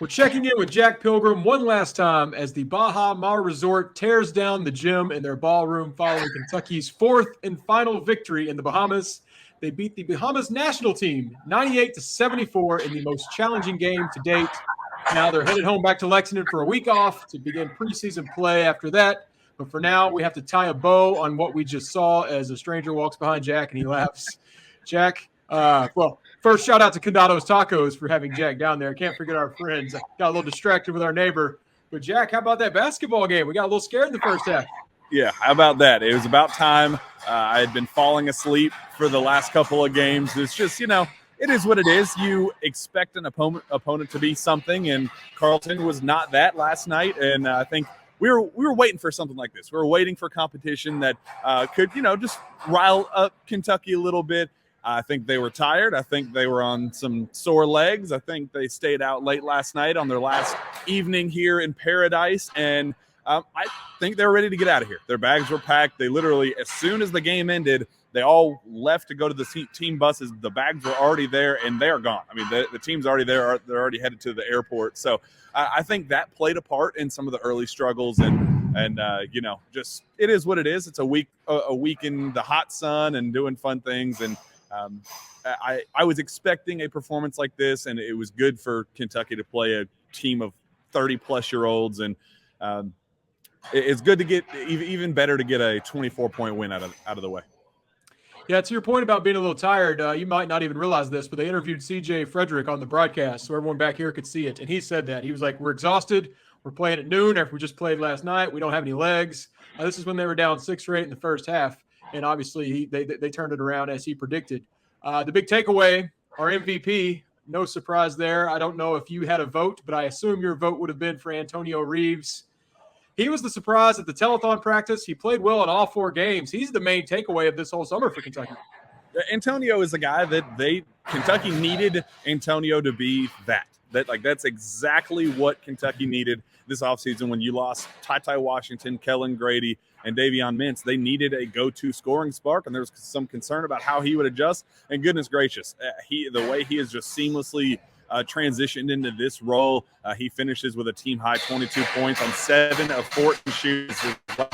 We're checking in with Jack Pilgrim one last time as the Bahamas Resort tears down the gym in their ballroom following Kentucky's fourth and final victory in the Bahamas. They beat the Bahamas national team 98-74 in the most challenging game to date. Now they're headed home back to Lexington for a week off to begin preseason play after that. But for now, we have to tie a bow on what we just saw as a stranger walks behind Jack and he laughs. Jack, first shout out to Condado Tacos for having Jack down there. Can't forget our friends. I got a little distracted with our neighbor. But Jack, how about that basketball game? We got a little scared in the first half. Yeah, how about that? It was about time. I had been falling asleep for the last couple of games. It's just, it is what it is. You expect an opponent to be something, and Carleton was not that last night. And I think we were waiting for something like this. We were waiting for competition that could, just rile up Kentucky a little bit. I think they were tired. I think they were on some sore legs. I think they stayed out late last night on their last evening here in Paradise. And I think they're ready to get out of here. Their bags were packed. They literally, as soon as the game ended, they all left to go to the team buses. The bags were already there, and they are gone. I mean, the team's already there. They're already headed to the airport. So I think that played a part in some of the early struggles. And just it is what it is. It's a week in the hot sun and doing fun things. And I was expecting a performance like this, and it was good for Kentucky to play a team of 30-plus-year-olds. And it's good to get even better to get a 24-point win out of the way. Yeah, to your point about being a little tired, you might not even realize this, but they interviewed C.J. Frederick on the broadcast, so everyone back here could see it. And he said that. He was like, we're exhausted. We're playing at noon after we just played last night. We don't have any legs. This is when they were down 6 or 8 in the first half. And obviously, they turned it around as he predicted. The big takeaway, our MVP, no surprise there. I don't know if you had a vote, but I assume your vote would have been for Antonio Reeves. He was the surprise at the telethon practice. He played well in all 4 games. He's the main takeaway of this whole summer for Kentucky. Antonio is the guy that Kentucky needed Antonio to be that. That's exactly what Kentucky needed this offseason when you lost Ty Washington, Kellen Grady, and Davion Mintz. They needed a go-to scoring spark, and there was some concern about how he would adjust. And goodness gracious, the way he has just seamlessly transitioned into this role. He finishes with a team-high 22 points on 7 of 14 shoots,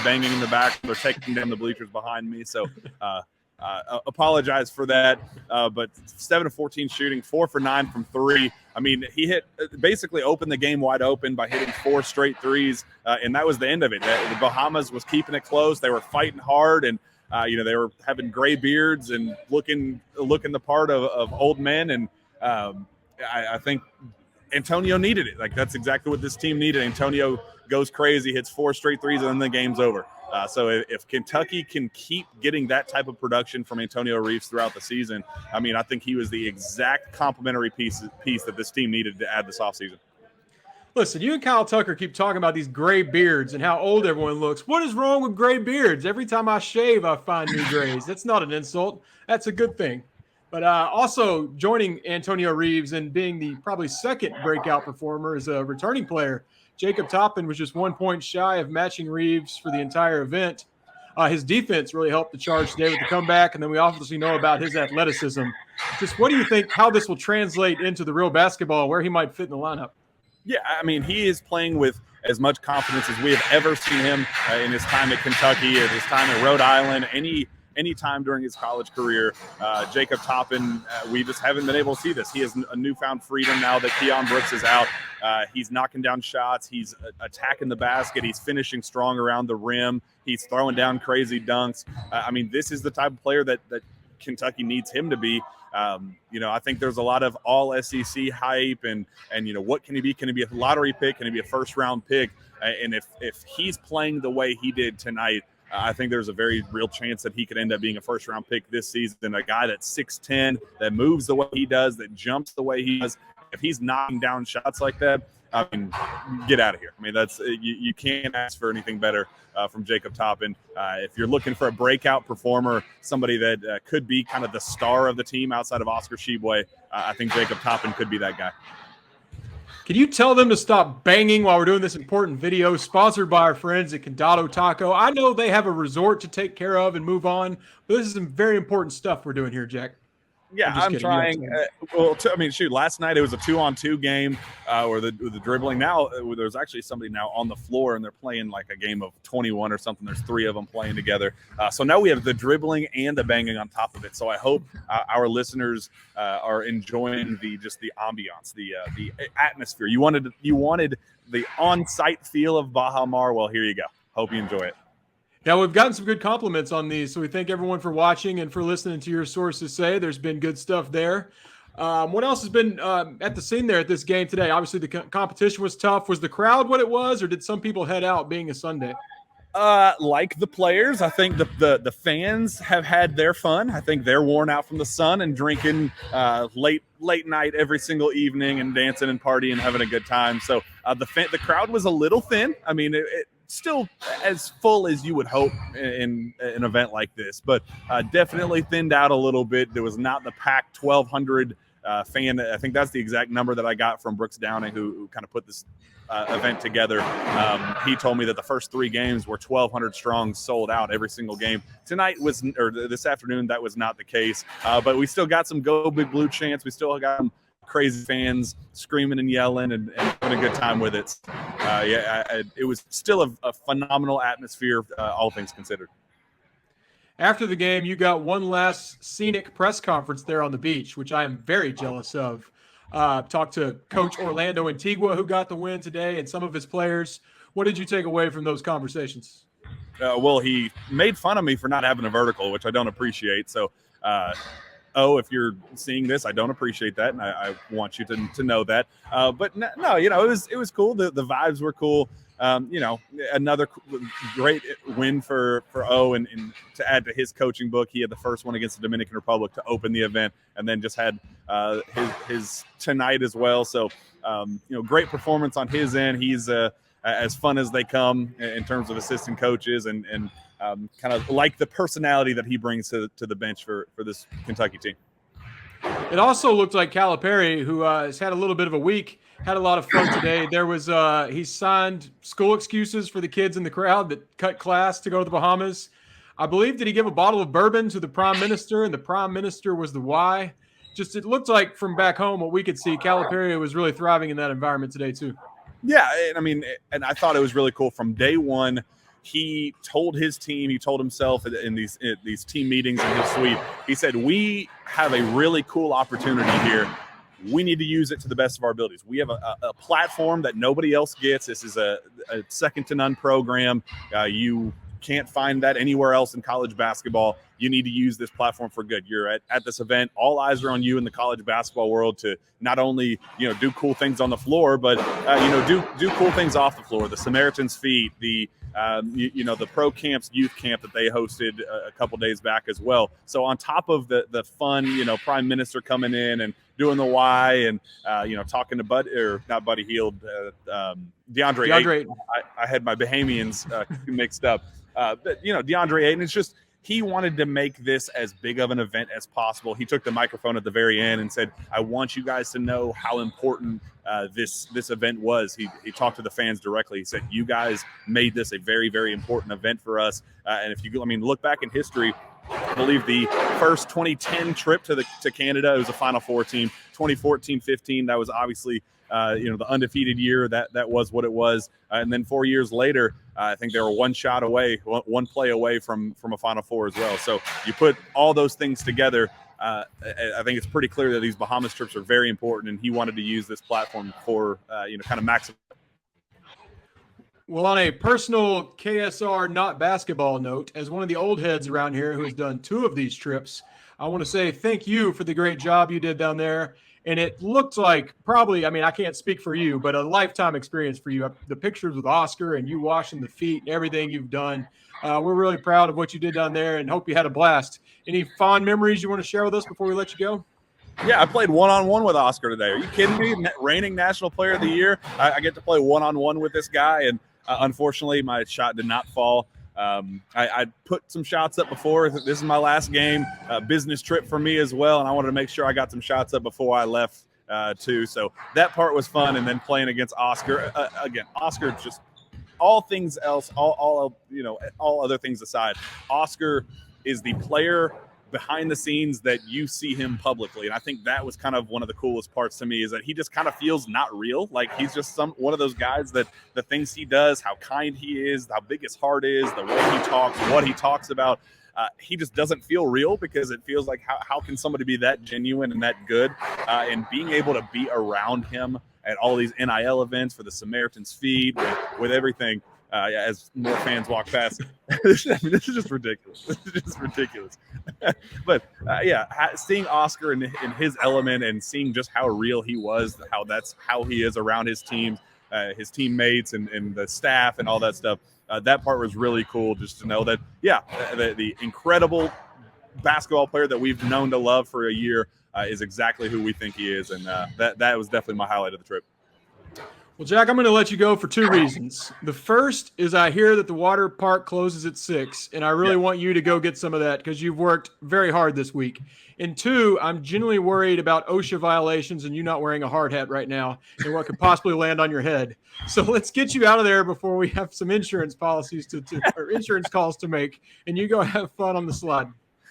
banging in the back. They're taking down the bleachers behind me, so apologize for that. But 7 of 14 shooting, 4 for 9 from 3. I mean, he basically opened the game wide open by hitting 4 straight threes, and that was the end of it. The Bahamas was keeping it close. They were fighting hard, and they were having gray beards and looking the part of old men. And I think Antonio needed it. That's exactly what this team needed. Antonio goes crazy, hits 4 straight threes, and then the game's over. So if Kentucky can keep getting that type of production from Antonio Reeves throughout the season, I mean, I think he was the exact complementary piece that this team needed to add this offseason. Listen, you and Kyle Tucker keep talking about these gray beards and how old everyone looks. What is wrong with gray beards? Every time I shave, I find new grays. That's not an insult. That's a good thing. But also joining Antonio Reeves and being the probably second breakout performer as a returning player, Jacob Toppin was just 1 point shy of matching Reeves for the entire event. His defense really helped the charge today with the comeback, and then we obviously know about his athleticism. Just what do you think how this will translate into the real basketball, where he might fit in the lineup? Yeah, I mean, he is playing with as much confidence as we have ever seen him in his time at Kentucky, at his time at Rhode Island, any time during his college career. Jacob Toppin, we just haven't been able to see this. He has a newfound freedom now that Keon Brooks is out. He's knocking down shots. He's attacking the basket. He's finishing strong around the rim. He's throwing down crazy dunks. I mean, this is the type of player that Kentucky needs him to be. I think there's a lot of all SEC hype and what can he be? Can he be a lottery pick? Can he be a first round pick? And if he's playing the way he did tonight, I think there's a very real chance that he could end up being a first-round pick this season, a guy that's 6'10", that moves the way he does, that jumps the way he does. If he's knocking down shots like that, I mean, get out of here. I mean, that's you can't ask for anything better from Jacob Toppin. If you're looking for a breakout performer, somebody that could be kind of the star of the team outside of Oscar Tshiebwe, I think Jacob Toppin could be that guy. Can you tell them to stop banging while we're doing this important video sponsored by our friends at Condado Taco? I know they have a resort to take care of and move on, but this is some very important stuff we're doing here, Jack. Yeah, I'm just I'm kidding. trying. Last night it was a 2-on-2 game where the dribbling. Now there's actually somebody now on the floor, and they're playing like a game of 21 or something. There's 3 of them playing together. So now we have the dribbling and the banging on top of it. So I hope our listeners are enjoying the ambiance, the atmosphere. You wanted the on-site feel of Baja Mar. Well, here you go. Hope you enjoy it. Yeah, we've gotten some good compliments on these, so we thank everyone for watching and for listening to your sources say. There's been good stuff there. What else has been at the scene there at this game today? Obviously, the competition was tough. Was the crowd what it was, or did some people head out being a Sunday? Like the players, I think the fans have had their fun. I think they're worn out from the sun and drinking late night every single evening and dancing and partying and having a good time. So the crowd was a little thin. I mean, it still as full as you would hope in an event like this, but definitely thinned out a little bit. There was not the packed 1,200 fan. I think that's the exact number that I got from Brooks Downing, who kind of put this event together. He told me that the first 3 games were 1,200 strong, sold out every single game. This afternoon, that was not the case, but we still got some Go Big Blue chants. We still got some crazy fans screaming and yelling and having a good time with it. It was still a phenomenal atmosphere, all things considered. After the game, you got one last scenic press conference there on the beach, which I am very jealous of. Talked to Coach Orlando Antigua, who got the win today, and some of his players. What did you take away from those conversations? Well, he made fun of me for not having a vertical, which I don't appreciate. So, if you're seeing this, I don't appreciate that, and I want you to know that. But no, it was cool. The vibes were cool. Another great win for O, and to add to his coaching book, he had the first one against the Dominican Republic to open the event, and then just had his tonight as well. So, great performance on his end. He's as fun as they come in terms of assistant coaches, and kind of like the personality that he brings to the bench for this Kentucky team. It also looked like Calipari, who has had a little bit of a week, had a lot of fun today. There was he signed school excuses for the kids in the crowd that cut class to go to the Bahamas. I believe, did he give a bottle of bourbon to the Prime Minister, and the Prime Minister was the why? Just, it looked like from back home what we could see, Calipari was really thriving in that environment today too. Yeah, and I thought it was really cool from day one. He told his team, he told himself in these team meetings in his suite, he said, we have a really cool opportunity here. We need to use it to the best of our abilities. We have a platform that nobody else gets. This is a second to none program. You can't find that anywhere else in college basketball. You need to use this platform for good. You're at this event. All eyes are on you in the college basketball world to not only do cool things on the floor, but do cool things off the floor. The Samaritan's Feet, the pro camps, youth camp that they hosted a couple days back as well. So on top of the fun, Prime Minister coming in and doing the why, and talking to Buddy Hield, DeAndre Ayton. I had my Bahamians mixed up. But DeAndre Ayton, it's just, he wanted to make this as big of an event as possible. He took the microphone at the very end and said, I want you guys to know how important this event was. He talked to the fans directly. He said, you guys made this a very, very important event for us. And if you look back in history, I believe the first 2010 trip to Canada, it was a Final Four team. 2014-15, that was obviously the undefeated year. That was what it was. And then 4 years later, I think they were one play away from a Final Four as well. So you put all those things together, I think it's pretty clear that these Bahamas trips are very important, and he wanted to use this platform for kind of maximum. Well, on a personal KSR not basketball note, as one of the old heads around here who has done 2 of these trips, I want to say thank you for the great job you did down there. And it looked like probably, I can't speak for you, but a lifetime experience for you. The pictures with Oscar and you washing the feet and everything you've done. We're really proud of what you did down there and hope you had a blast. Any fond memories you want to share with us before we let you go? Yeah, I played one-on-one with Oscar today. Are you kidding me? Reigning National Player of the Year. I get to play one-on-one with this guy, and unfortunately, my shot did not fall. I put some shots up before. This is my last game, business trip for me as well, and I wanted to make sure I got some shots up before I left too. So that part was fun, and then playing against Oscar again. Oscar, just all things else, all other things aside, Oscar is the player behind the scenes that you see him publicly. And I think that was kind of one of the coolest parts to me, is that he just kind of feels not real. Like he's just one of those guys that the things he does, how kind he is, how big his heart is, the way he talks, what he talks about, he just doesn't feel real, because it feels like how can somebody be that genuine and that good? And being able to be around him at all these NIL events for the Samaritan's Feed with everything, as more fans walk past. This is just ridiculous. This is just ridiculous. But seeing Oscar in his element and seeing just how real he was, that's how he is around his team, his teammates and the staff and all that stuff. That part was really cool, just to know that, the incredible basketball player that we've known to love for a year is exactly who we think he is. And that was definitely my highlight of the trip. Well, Jack, I'm going to let you go for two reasons. The first is I hear that the water park closes at 6, and I really want you to go get some of that because you've worked very hard this week. And two, I'm genuinely worried about OSHA violations and you not wearing a hard hat right now and what could possibly land on your head. So let's get you out of there before we have some insurance policies or insurance calls to make, and you go have fun on the slide.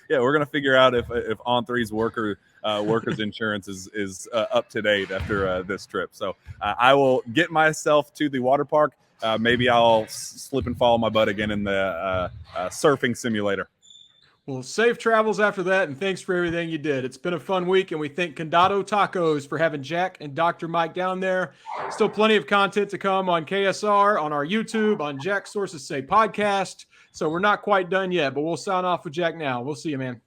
Yeah, we're gonna figure out if On3's workers insurance is up to date after this trip. So I will get myself to the water park. Maybe I'll slip and fall on my butt again in the surfing simulator. Well, safe travels after that, and thanks for everything you did. It's been a fun week, and we thank Condado Tacos for having Jack and Dr. Mike down there. Still plenty of content to come on KSR, on our YouTube, on Jack Sources Say podcast. So we're not quite done yet, but we'll sign off with Jack now. We'll see you, man.